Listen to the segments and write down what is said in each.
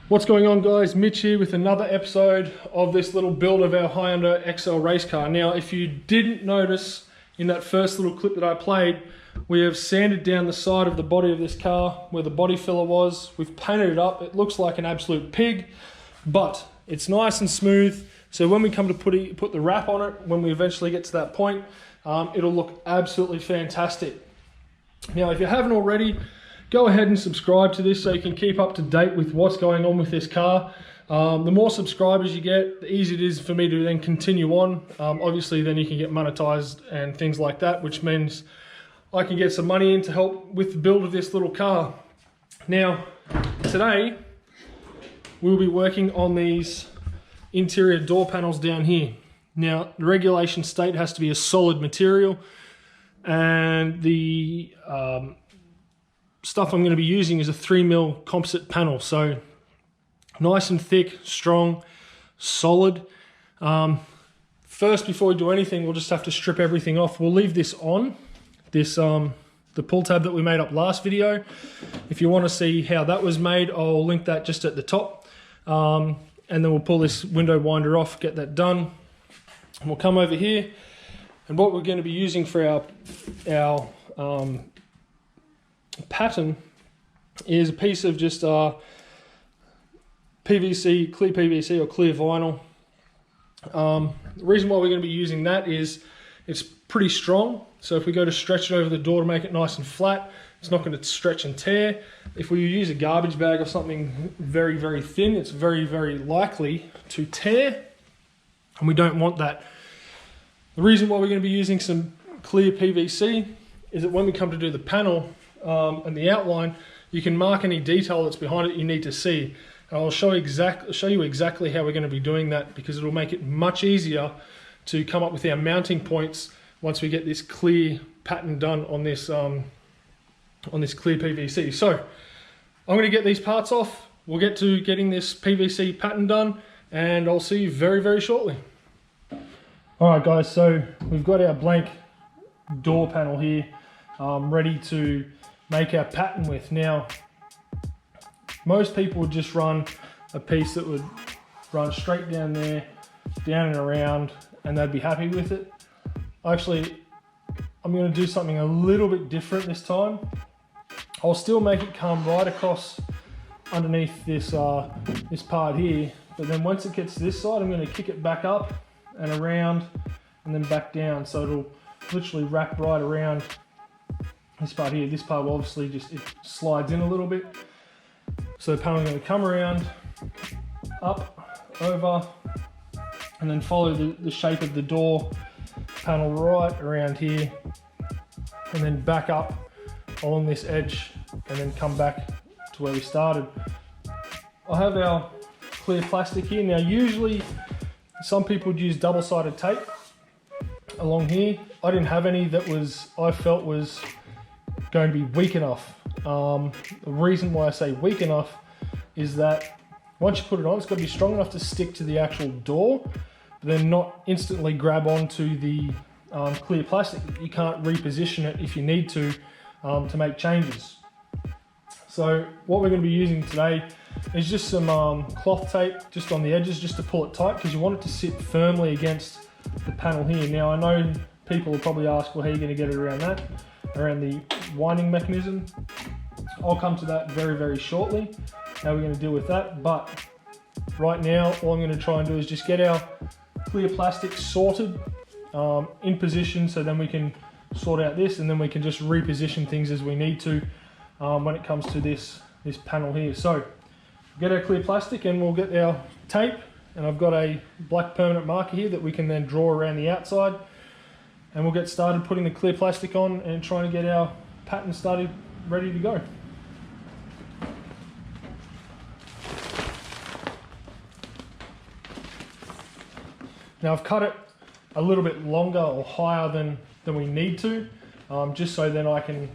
What's going on, guys? Mitch here with another episode of this little build of our Hyundai XL race car. Now, if you didn't notice in that first little clip that I played, we have sanded down the side of the body of this car where the body filler was. We've painted it up. It looks like an absolute pig, but it's nice and smooth. So when we come to put the wrap on it, when we eventually get to that point, it'll look absolutely fantastic. Now, if you haven't already, go ahead and subscribe to this so you can keep up to date with what's going on with this car. The more subscribers you get, the easier it is for me to then continue on. Obviously, then you can get monetized and things like that, which means I can get some money in to help with the build of this little car. Now, today, we'll be working on these interior door panels down here. Now, the regulation state has to be a solid material, and the stuff I'm going to be using is a 3mm composite panel, so nice and thick, strong, solid. First, before we do anything, we'll just have to strip everything off. We'll leave this on, the pull tab that we made up last video. If you want to see how that was made, I'll link that just at the top. And then we'll pull this window winder off, get that done. And we'll come over here, and what we're going to be using for our pattern is a piece of just PVC, clear PVC or clear vinyl. The reason why we're going to be using that is it's pretty strong, so if we go to stretch it over the door to make it nice and flat, it's not going to stretch and tear. If we use a garbage bag or something very, very thin, it's very, very likely to tear, and we don't want that. The reason why we're going to be using some clear PVC is that when we come to do the panel, and the outline, you can mark any detail that's behind it you need to see. And I'll show you exactly how we're going to be doing that, because it'll make it much easier to come up with our mounting points once we get this clear pattern done on this clear PVC. So I'm going to get these parts off. We'll get to getting this PVC pattern done, and I'll see you very, very shortly. Alright guys, so we've got our blank door panel here ready to make our pattern with. Now, most people would just run a piece that would run straight down there, down and around, and they'd be happy with it. Actually, I'm going to do something a little bit different this time. I'll still make it come right across underneath this this part here, but then once it gets to this side, I'm going to kick it back up and around and then back down, so it'll literally wrap right around this part here. This part will obviously it slides in a little bit. So the panel is going to come around, up, over, and then follow the shape of the door panel right around here, and then back up along this edge, and then come back to where we started. I have our clear plastic here. Now, usually some people would use double-sided tape along here. I didn't have any that I felt was going to be weak enough. The reason why I say weak enough is that once you put it on, it's got to be strong enough to stick to the actual door, but then not instantly grab onto the clear plastic. You can't reposition it if you need to make changes. So what we're going to be using today is just some cloth tape just on the edges, just to pull it tight, because you want it to sit firmly against the panel here. Now, I know people will probably ask, well, how are you going to get it around that? Around the winding mechanism. I'll come to that very, very shortly, how we're going to deal with that. But right now, all I'm going to try and do is just get our clear plastic sorted in position, so then we can sort out this, and then we can just reposition things as we need to when it comes to this panel here. So get our clear plastic, and we'll get our tape, and I've got a black permanent marker here that we can then draw around the outside. And we'll get started putting the clear plastic on and trying to get our pattern started, ready to go. Now, I've cut it a little bit longer or higher than we need to, just so then I can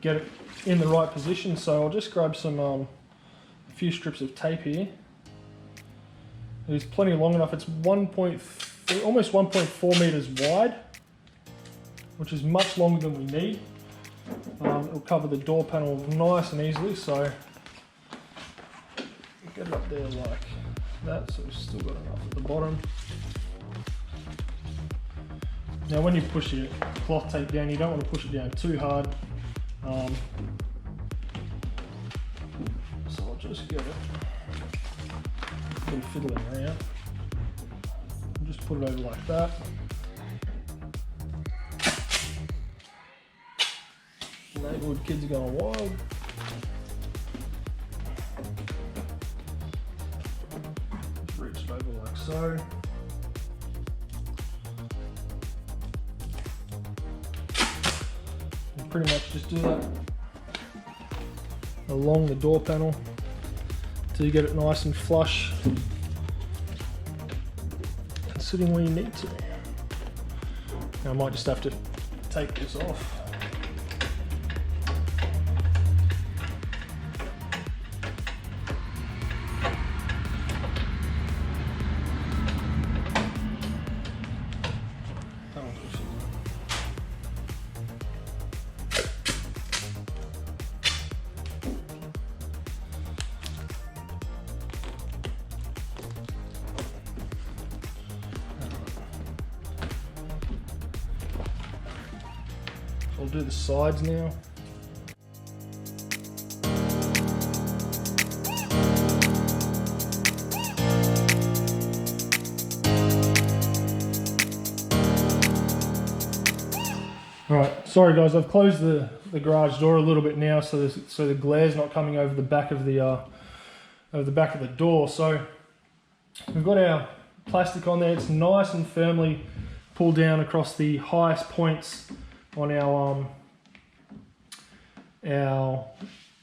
get it in the right position. So I'll just grab a few strips of tape here. It's plenty long enough. It's almost 1.4 meters wide, which is much longer than we need. It'll cover the door panel nice and easily, so get it up there like that, so we've still got enough at the bottom. Now when you push your cloth tape down, you don't want to push it down too hard. So I'll just get it, a bit of fiddling around, and just put it over like that. Neighbourhood kids are going wild. Just reach it over like so. And pretty much just do that along the door panel till you get it nice and flush and sitting where you need to. Now I might just have to take this off. I'll do the sides now. Alright, sorry guys, I've closed the garage door a little bit now so the glare's not coming over the back of the door. So we've got our plastic on there. It's nice and firmly pulled down across the highest points on our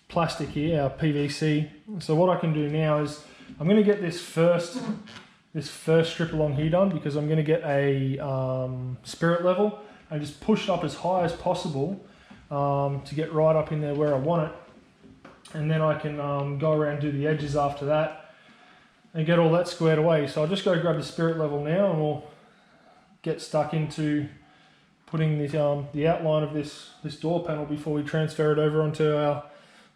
plastic here, our PVC. So what I can do now is I'm going to get this first strip along here done, because I'm going to get a spirit level and just push it up as high as possible to get right up in there where I want it, and then I can go around and do the edges after that and get all that squared away. So I'll just go grab the spirit level now and we'll get stuck into putting the outline of this door panel before we transfer it over onto our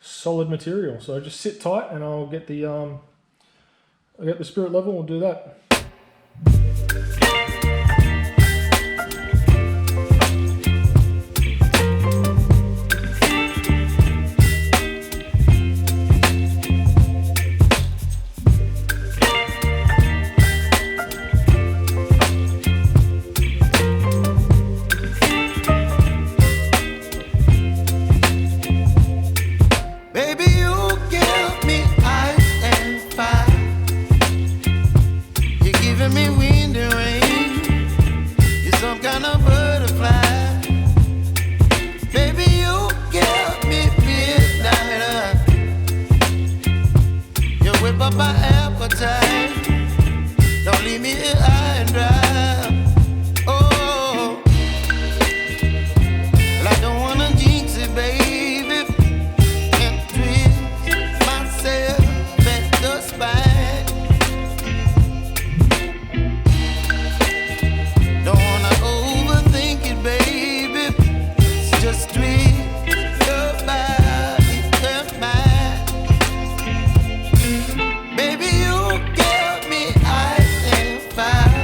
solid material. So just sit tight and I'll get the spirit level and we'll do that. Don't leave me here high and dry. Oh, well, I don't wanna jinx it, baby, and twist myself at the spine. Don't wanna overthink it, baby. It's just twist your body and mine. Baby, you get me ice and fire.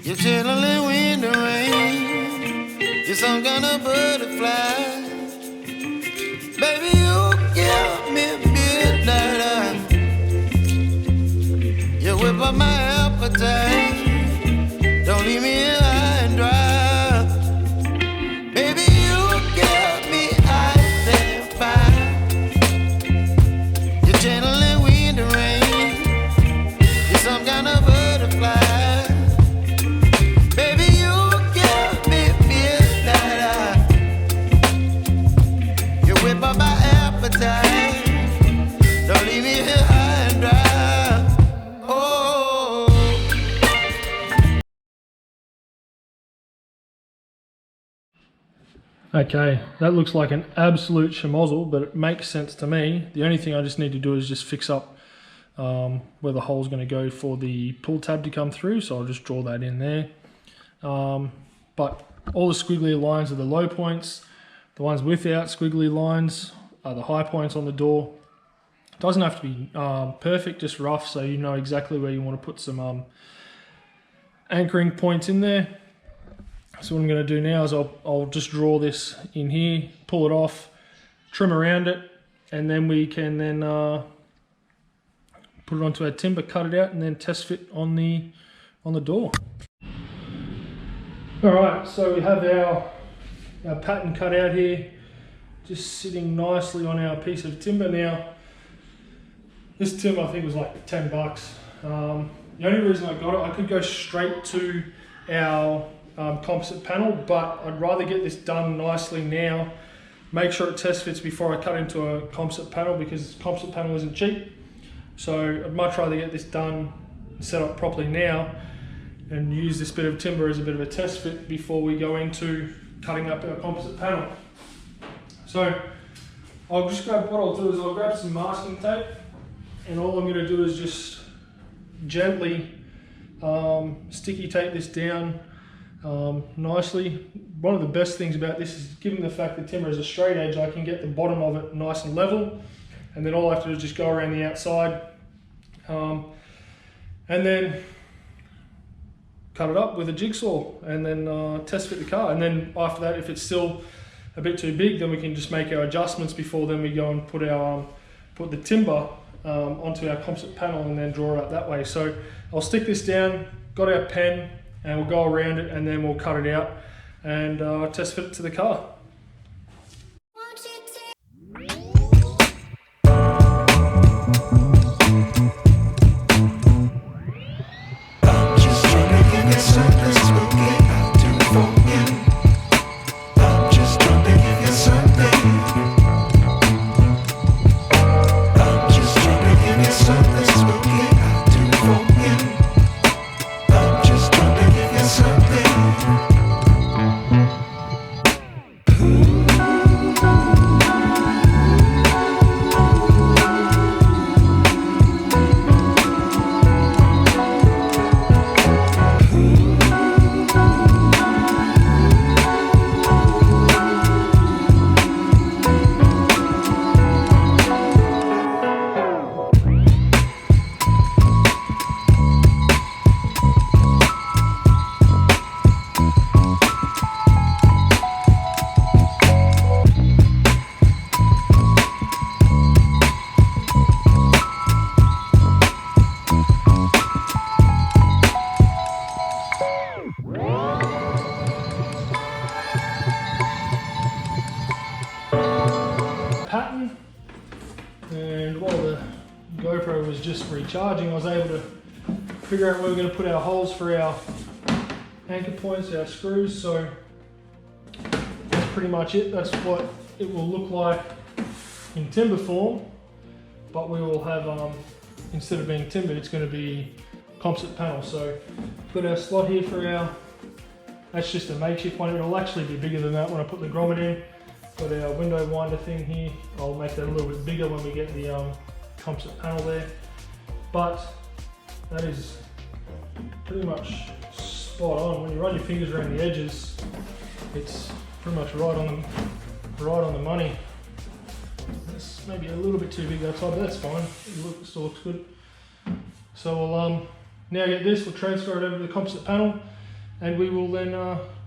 You're chilling in the rain. You're some kind of butterfly. Baby, you give me midnight. You whip up my appetite. Don't leave me here high and dry. Baby, you give me ice and fire. You're channeling wind and rain. You're some kind of butterfly. Baby, you give me midnight. You whip up my appetite. Don't leave me here high and dry. Okay, that looks like an absolute schmozzle, but it makes sense to me. The only thing I just need to do is just fix up where the hole's going to go for the pull tab to come through, so I'll just draw that in there. But all the squiggly lines are the low points. The ones without squiggly lines are the high points on the door. It doesn't have to be perfect, just rough, so you know exactly where you want to put some anchoring points in there. So what I'm going to do now is I'll just draw this in here, pull it off, trim around it, and then we can then put it onto our timber, cut it out, and then test fit on the door. All right, so we have our pattern cut out here, just sitting nicely on our piece of timber now. This timber I think was like 10 bucks. The only reason I got it, I could go straight to our composite panel, but I'd rather get this done nicely now, make sure it test fits before I cut into a composite panel, because composite panel isn't cheap. So I'd much rather get this done and set up properly now and use this bit of timber as a bit of a test fit before we go into cutting up our composite panel. So I'll just grab, what I'll do is I'll grab some masking tape, and all I'm going to do is just gently sticky tape this down nicely. One of the best things about this is, given the fact that timber is a straight edge, I can get the bottom of it nice and level, and then all I have to do is just go around the outside and then cut it up with a jigsaw, and then test fit the car. And then after that, if it's still a bit too big, then we can just make our adjustments before then we go and put our put the timber onto our composite panel and then draw it up that way. So I'll stick this down, got our pen, and we'll go around it, and then we'll cut it out and test fit it to the car. Pattern, and while the GoPro was just recharging, I was able to figure out where we're going to put our holes for our anchor points, our screws. So that's pretty much it. That's what it will look like in timber form, but we will have instead of being timber, it's going to be composite panel. So we've got our slot here for our, that's just a makeshift one. It'll actually be bigger than that when I put the grommet in. Got our window winder thing here. I'll make that a little bit bigger when we get the composite panel there. But that is pretty much spot on. When you run your fingers around the edges, it's pretty much right on the money. It's maybe a little bit too big that side, but that's fine. It still looks good. So we'll now get this. We'll transfer it over to the composite panel, and we will then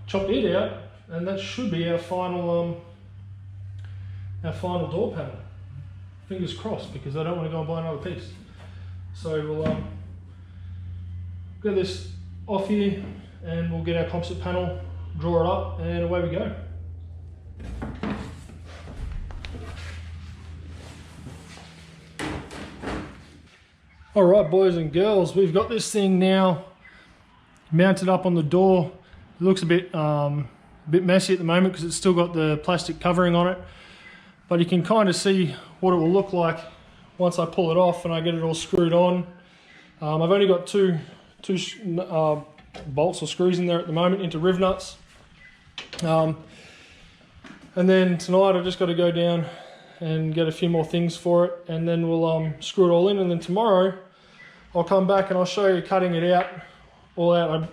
chop it out, and that should be our final door panel. Fingers crossed, because I don't want to go and buy another piece. So we'll get this off here, and we'll get our composite panel, draw it up, and away we go. All right, boys and girls, we've got this thing now mounted up on the door. It looks a bit messy at the moment because it's still got the plastic covering on it, but you can kind of see what it will look like once I pull it off and I get it all screwed on. I've only got two bolts or screws in there at the moment into riv nuts, and then tonight I've just got to go down and get a few more things for it, and then we'll screw it all in, and then tomorrow I'll come back and I'll show you cutting it out all out. I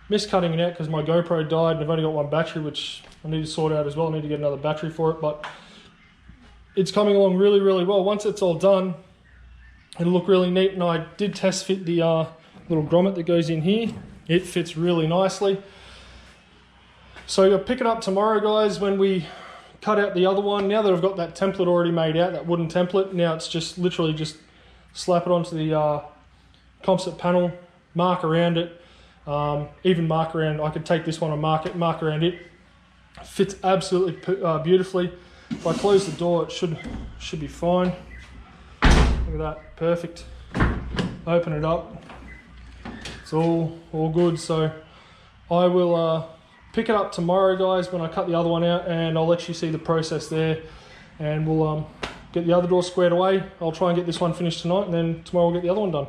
missed cutting it out because my GoPro died and I've only got one battery, which I need to sort out as well. I need to get another battery for it, but it's coming along really, really well. Once it's all done, it'll look really neat, and I did test fit the little grommet that goes in here. It fits really nicely. So you'll pick it up tomorrow, guys, when we cut out the other one. Now that I've got that template already made out, that wooden template, now it's just literally just slap it onto the composite panel, mark around it, even mark around, I could take this one and mark around it. Fits absolutely beautifully. If I close the door, it should be fine. Look at that, perfect. Open it up, it's all good. So I will pick it up tomorrow, guys, when I cut the other one out, and I'll let you see the process there, and we'll get the other door squared away. I'll try and get this one finished tonight, and then tomorrow we'll get the other one done.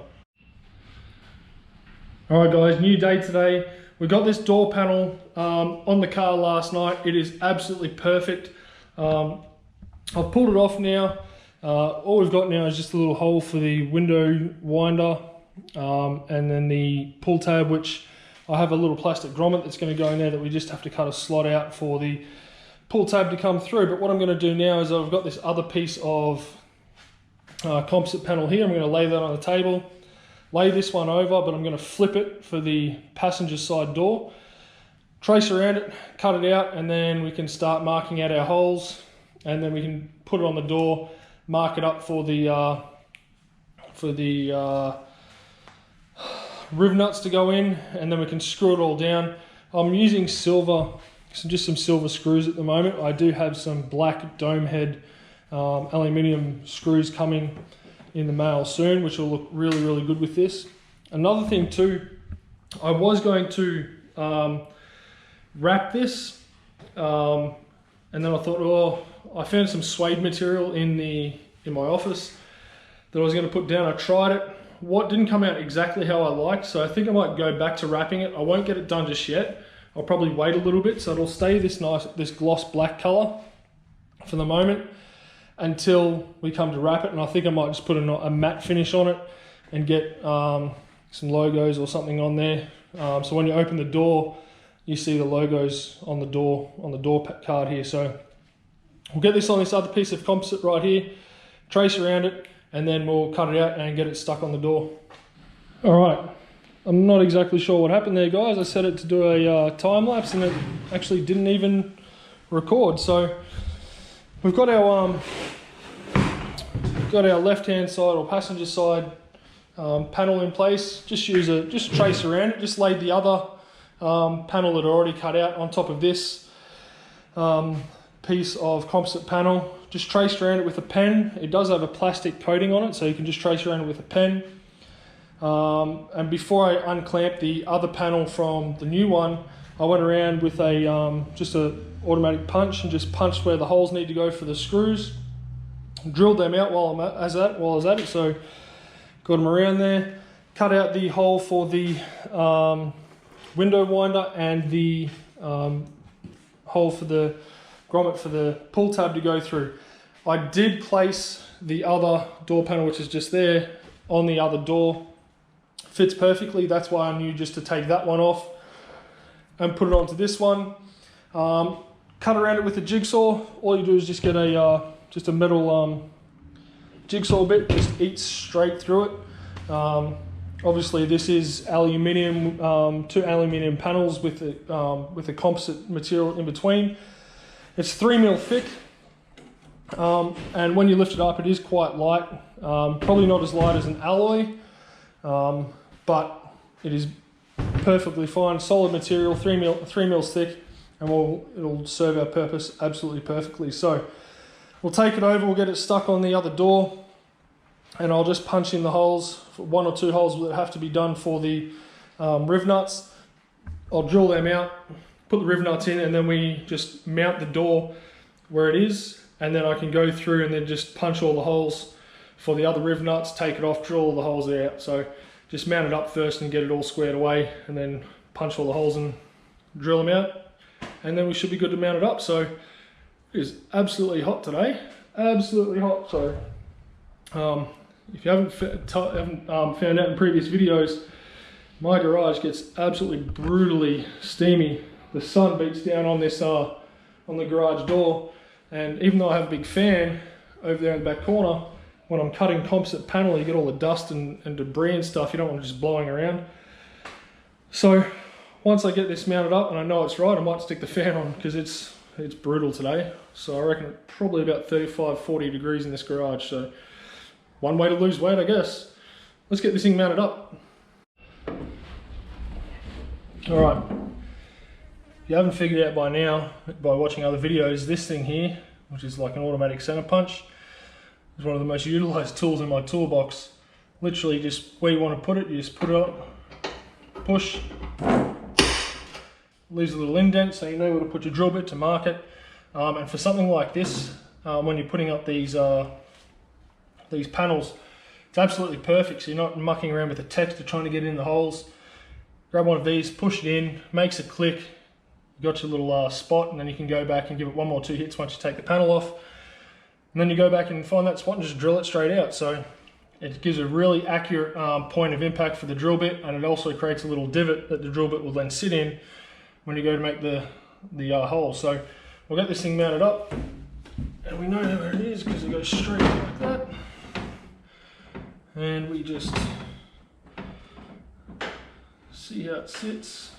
All right, guys, new day today. We got this door panel on the car last night. It is absolutely perfect. I've pulled it off now. All we've got now is just a little hole for the window winder, and then the pull tab, which I have a little plastic grommet that's going to go in there that we just have to cut a slot out for the pull tab to come through. But what I'm going to do now is I've got this other piece of composite panel here. I'm going to lay that on the table, lay this one over, but I'm going to flip it for the passenger side door, trace around it, cut it out, and then we can start marking out our holes, and then we can put it on the door, mark it up for the riv nuts to go in, and then we can screw it all down. I'm using just some silver screws at the moment. I do have some black dome head aluminium screws coming in the mail soon, which will look really, really good with this. Another thing too, I was going to wrap this, and then I thought, oh, I found some suede material in my office that I was going to put down. I tried it. What didn't come out exactly how I liked, so I think I might go back to wrapping it. I won't get it done just yet. I'll probably wait a little bit, so it'll stay this gloss black color for the moment until we come to wrap it. And I think I might just put a matte finish on it and get some logos or something on there. So when you open the door, you see the logos on the door card here. So we'll get this on this other piece of composite right here, trace around it, and then we'll cut it out and get it stuck on the door. All right, I'm not exactly sure what happened there, guys. I set it to do a time lapse and it actually didn't even record. So we've got our left-hand side or passenger side panel in place. Just trace around it. Just laid the other panel that I already cut out on top of this piece of composite panel. Just traced around it with a pen. It does have a plastic coating on it, so you can just trace around it with a pen. And before I unclamp the other panel from the new one, I went around with just a automatic punch and just punched where the holes need to go for the screws. Drilled them out while I was at it, so got them around there. Cut out the hole for the window winder and the hole for the grommet for the pull tab to go through. I did place the other door panel, which is just there, on the other door. Fits perfectly. That's why I knew just to take that one off and put it onto this one. Cut around it with a jigsaw. All you do is just get a metal jigsaw bit, just eats straight through it. Obviously this is aluminium, 2 aluminium panels with a composite material in between. It's 3mm thick, and when you lift it up, it is quite light. Probably not as light as an alloy, but it is perfectly fine. Solid material, 3mm thick, and it'll serve our purpose absolutely perfectly. So we'll take it over, we'll get it stuck on the other door, and I'll just punch in the holes, 1 or 2 holes that have to be done for the riv nuts. I'll drill them out, put the riv nuts in, and then we just mount the door where it is, and then I can go through and then just punch all the holes for the other riv nuts, take it off, drill all the holes out. So just mount it up first and get it all squared away, and then punch all the holes and drill them out, and then we should be good to mount it up. So it is absolutely hot today, absolutely hot. So if you haven't found out in previous videos, my garage gets absolutely brutally steamy. The sun beats down on this on the garage door, and even though I have a big fan over there in the back corner, when I'm cutting composite panel, you get all the dust and debris and stuff. You don't want it just blowing around. So once I get this mounted up and I know it's right, I might stick the fan on, because it's brutal today. So I reckon probably about 35-40 degrees in this garage. So one way to lose weight, I guess. Let's get this thing mounted up. All right. If you haven't figured it out by now, by watching other videos, this thing here, which is like an automatic center punch, is one of the most utilized tools in my toolbox. Literally just where you want to put it, you just put it up, push, leaves a little indent so you know where to put your drill bit to mark it. And for something like this, when you're putting up these panels, it's absolutely perfect, so you're not mucking around with the texture trying to get in the holes. Grab one of these, push it in, makes a click, you got your little spot, and then you can go back and give it 1 or 2 hits once you take the panel off. And then you go back and find that spot and just drill it straight out. So it gives a really accurate point of impact for the drill bit, and it also creates a little divot that the drill bit will then sit in when you go to make the hole. So we'll get this thing mounted up, and we know where it is because it goes straight like that. And we just see how it sits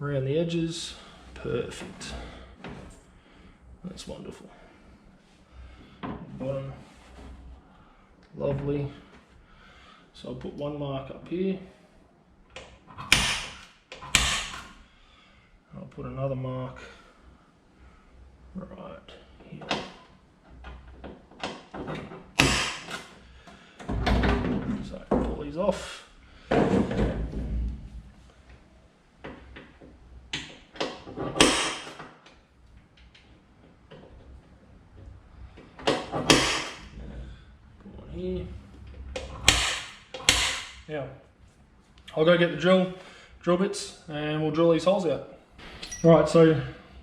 around the edges. Perfect. That's wonderful. Bottom, lovely. So I'll put 1 mark up here. I'll put another mark right here. So pull these off. Here. Now, I'll go get the drill bits, and we'll drill these holes out. Alright, so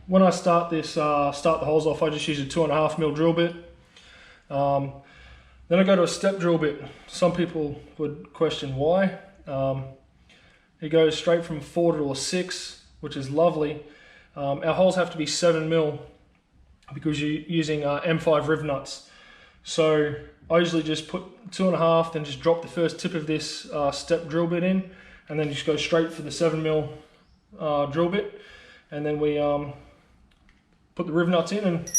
when I start the holes off, I just use a 2.5mm drill bit. Then I go to a step drill bit. Some people would question why. It goes straight from 4 to a 6, which is lovely. Our holes have to be 7mm because you're using M5 riv nuts. So I usually just put 2.5, then just drop the first tip of this step drill bit in, and then just go straight for the 7mm drill bit. And then we put the riv nuts in and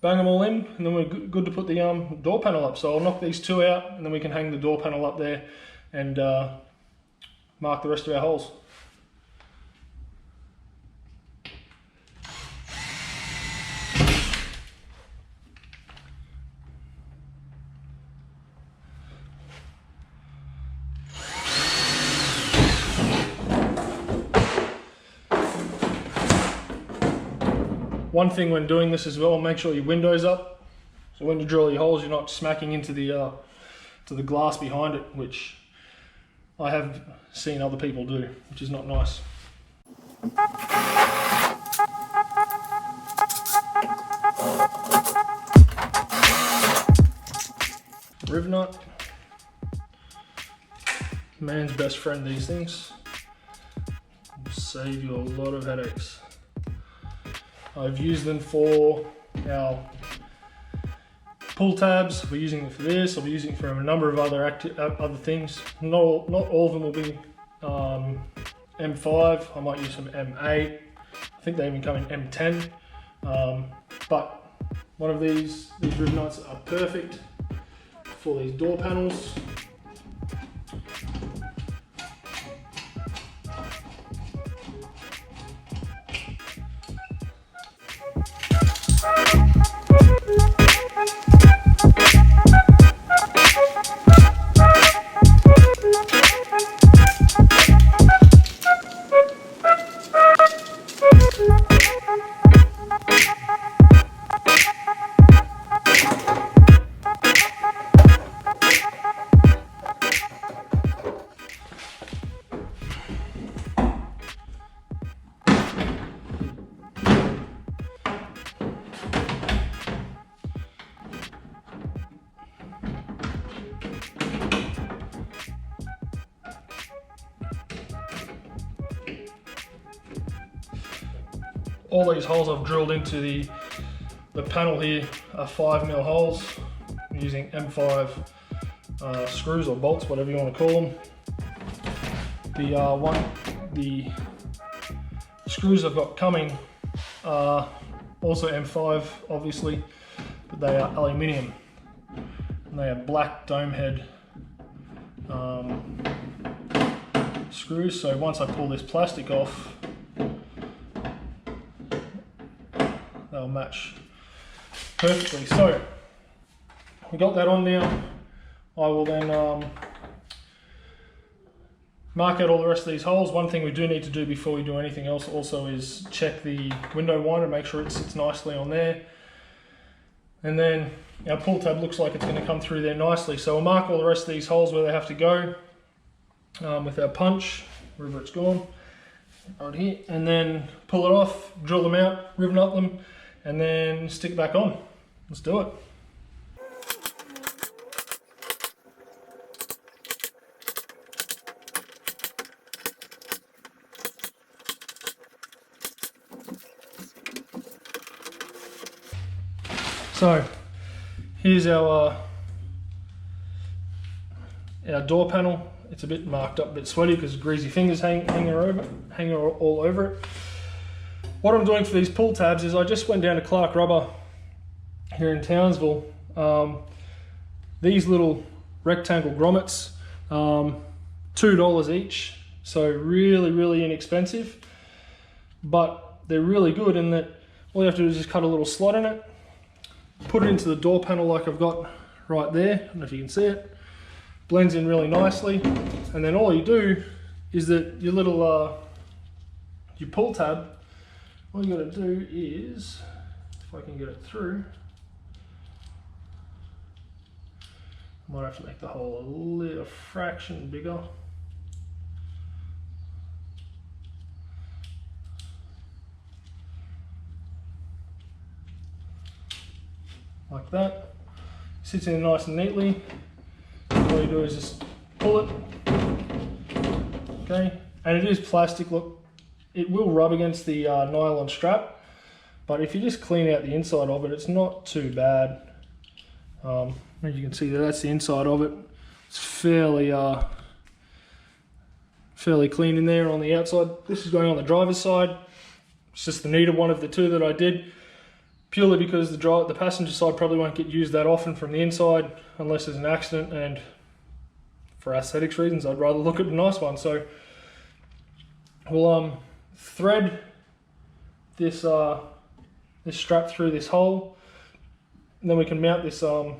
bang them all in, and then we're good to put the door panel up. So I'll knock these 2 out, and then we can hang the door panel up there and mark the rest of our holes. One thing when doing this as well, make sure your window's up. So when you drill your holes, you're not smacking into the glass behind it, which I have seen other people do, which is not nice. Riv nut. Man's best friend, these things. Will save you a lot of headaches. I've used them for our pull tabs, we're using it for this, I'll be using it for a number of other things. Not all of them will be M5, I might use some M8, I think they even come in M10, but one of these rib nuts are perfect for these door panels. All these holes I've drilled into the panel here are 5mm holes. I'm using M5 screws or bolts, whatever you want to call them. The screws I've got coming are also M5, obviously, but they are aluminium. And they are black dome head screws. So once I pull this plastic off, they'll match perfectly. So we got that on now. I will then mark out all the rest of these holes. One thing we do need to do before we do anything else also is check the window winder, make sure it sits nicely on there. And then our pull tab looks like it's going to come through there nicely. So we'll mark all the rest of these holes where they have to go with our punch, wherever it's gone, right here. And then pull it off, drill them out, rivet nut them, and then stick it back on. Let's do it. So here's our door panel. It's a bit marked up, a bit sweaty because greasy fingers hanging all over it. What I'm doing for these pull tabs is I just went down to Clark Rubber here in Townsville. These little rectangle grommets, $2 each, so really inexpensive, but they're really good in that all you have to do is just cut a little slot in it, put it into the door panel like I've got right there. I don't know if you can see it. Blends in really nicely, and then all you do is that your little your pull tab, all you got to do is, if I can get it through, I might have to make the hole a little fraction bigger. Like that. Sits in nice and neatly. All you do is just pull it. Okay, and it is plastic. Look, it will rub against the nylon strap, but if you just clean out the inside of it, it's not too bad. As you can see there, that's the inside of it. It's fairly clean in there on the outside. This is going on the driver's side. It's just the neater one of the two that I did, purely because the passenger side probably won't get used that often from the inside unless there's an accident, and for aesthetics reasons I'd rather look at a nice one. So we'll thread this this strap through this hole, and then we can mount this door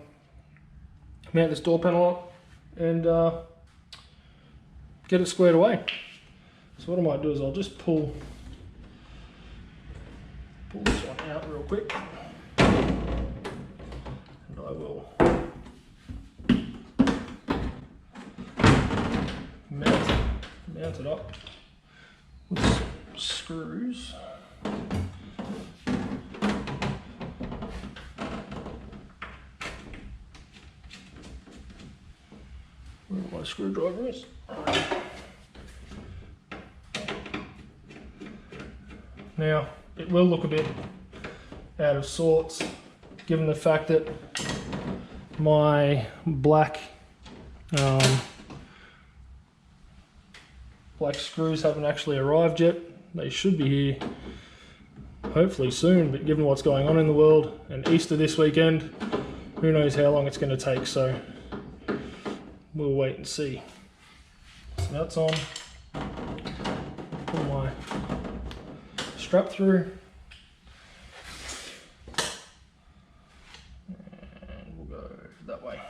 panel up and get it squared away. So what I might do is I'll just pull this one out real quick, and I will mount it up with some screws. Where my screwdriver is. Now, it will look a bit out of sorts, given the fact that my black black screws haven't actually arrived yet. They should be here hopefully soon, but given what's going on in the world and Easter this weekend, who knows how long it's going to take, so we'll wait and see. So that's on. Pull my strap through. And we'll go that way.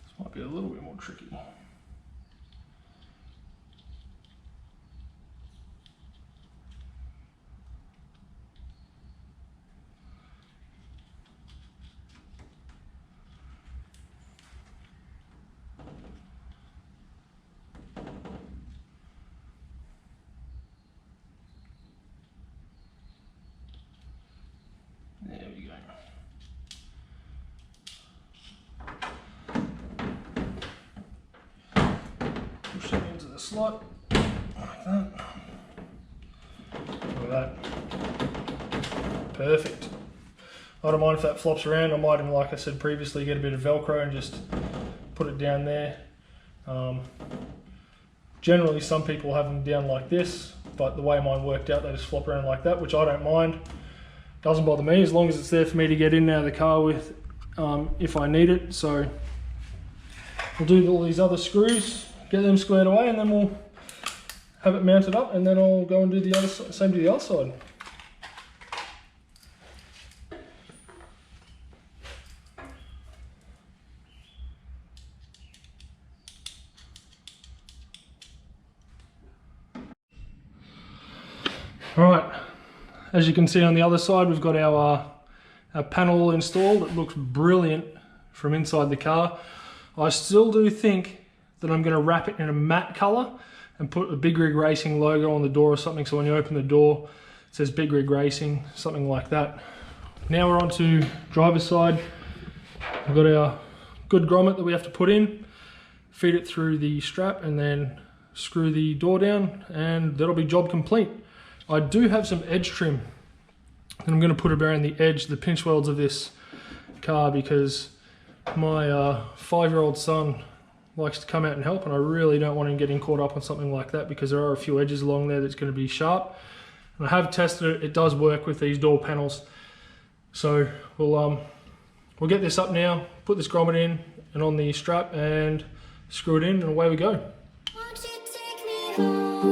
This might be a little bit more tricky. There we go. Push that into the slot like that. Look at that. Perfect. I don't mind if that flops around. I might even, like I said previously, get a bit of Velcro and just put it down there. Generally, some people have them down like this, but the way mine worked out, they just flop around like that, which I don't mind. Doesn't bother me as long as it's there for me to get in and out of the car with if I need it. So we'll do all these other screws, get them squared away, and then we'll have it mounted up, and then I'll go and do the other same to the other side. All right. As you can see on the other side, we've got our panel installed. It looks brilliant from inside the car. I still do think that I'm going to wrap it in a matte color and put a Big Rig Racing logo on the door or something, so when you open the door it says Big Rig Racing, something like that. Now we're on to driver's side. We've got our good grommet that we have to put in, feed it through the strap, and then screw the door down, and that'll be job complete. I do have some edge trim and I'm going to put it around the edge, the pinch welds of this car, because my 5-year-old son likes to come out and help, and I really don't want him getting caught up on something like that, because there are a few edges along there that's going to be sharp. And I have tested it, it does work with these door panels. So we'll get this up now, put this grommet in and on the strap and screw it in, and away we go. Won't you take me home?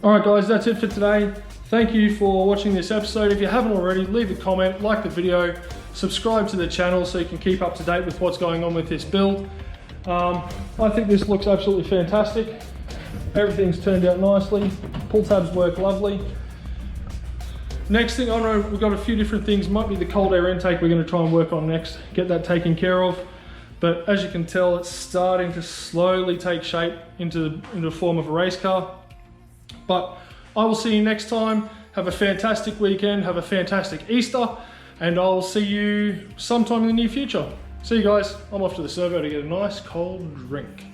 Alright guys, that's it for today. Thank you for watching this episode. If you haven't already, leave a comment, like the video, subscribe to the channel so you can keep up to date with what's going on with this build. I think this looks absolutely fantastic. Everything's turned out nicely. Pull tabs work lovely. Next thing, I know we've got a few different things. Might be the cold air intake we're going to try and work on next, get that taken care of. But as you can tell, it's starting to slowly take shape into the form of a race car. But I will see you next time. Have a fantastic weekend, have a fantastic Easter, and I'll see you sometime in the near future. See you guys. I'm off to the servo to get a nice cold drink.